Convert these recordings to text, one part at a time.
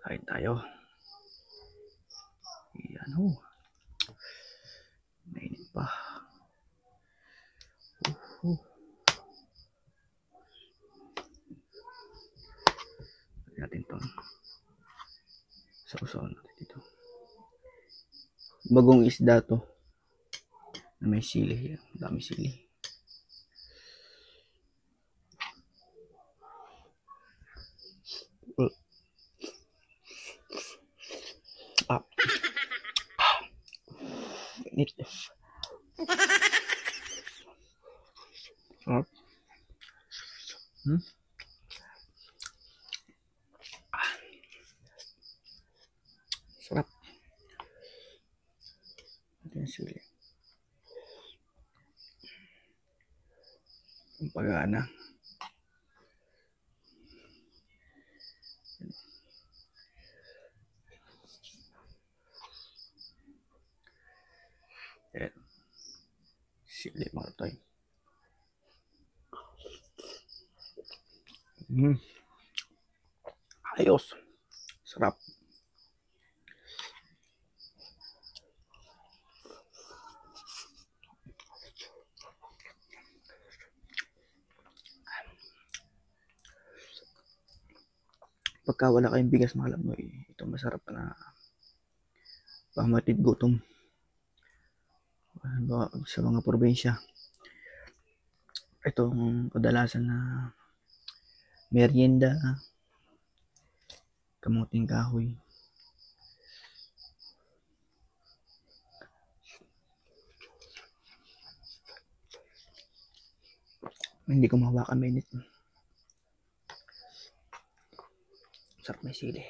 Kain tayo. Yan ho. Mainit pa. Natin itong sausawan natin dito. Bagong isda to. Na may sili. Dami sili. Init. Sarap. Sarap. Ito yung sili. Ang pagana. Ayan. Sili mga toy. Ayos. Sarap. Pagka wala kayong bigas, malam mo ito masarap na pamatid gutom sa mga probinsya. Itong kadalasan na merienda, kamuting kahoy. Hindi ko mahawakan, mainit. Sarap, may sili.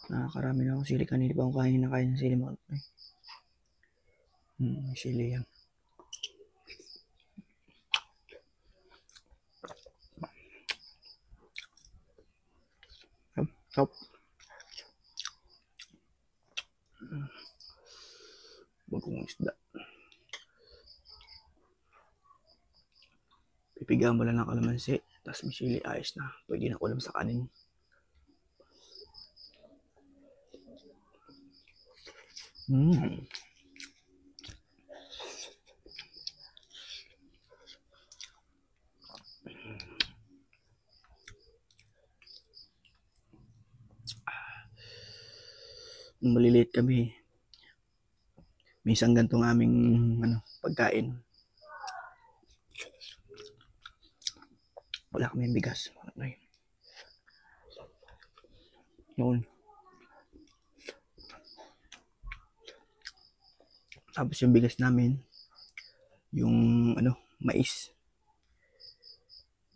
Nakakarami na akong sili. Kanina pa akong kain ng sili mga kapatid. May sili yan. Sarap. Bagong isda. Pipigaan mo lang ng kalamansi. Tapos may sili, ayos na. Pwede na ulam sa kanin. Nung maliliit kami, minsan ganitong aming pagkain. Wala kami bigas. Noon. Tapos yung bigas namin, yung mais.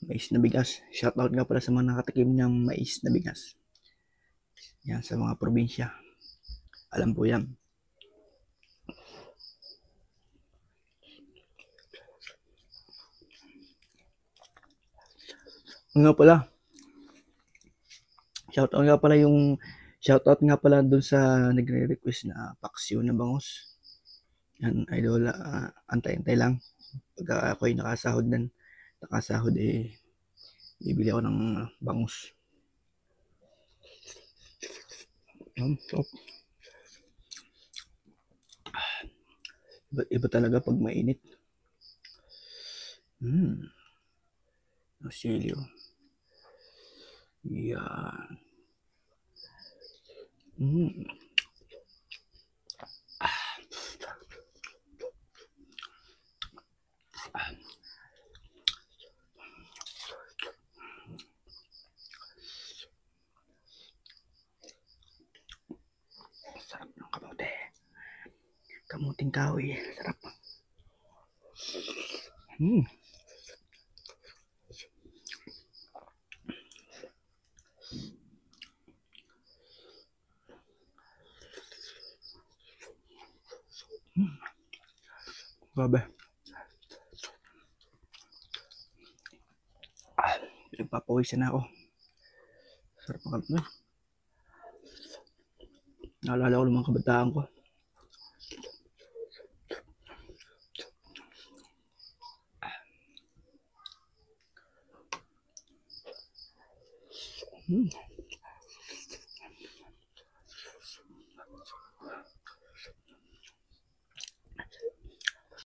Mais na bigas. Shoutout nga pala sa mga nakatikim ng mais na bigas. Yan, sa mga probinsya. Alam po yan. Nga pala. Shoutout nga pala dun sa nagre-request na paksiw na bangus. Yan, idol, antay-antay lang. Pagka ako'y nakasahod bibili ako ng bangus. Yan, top. Iba talaga pag mainit. Silyo. Yan. Sarap ng kamote. Kamuting kahoy. Sarap. Grabe. Pinagpapawisan na ako. Sarap ang kamote. Naalala ko ng mga kabataan ko.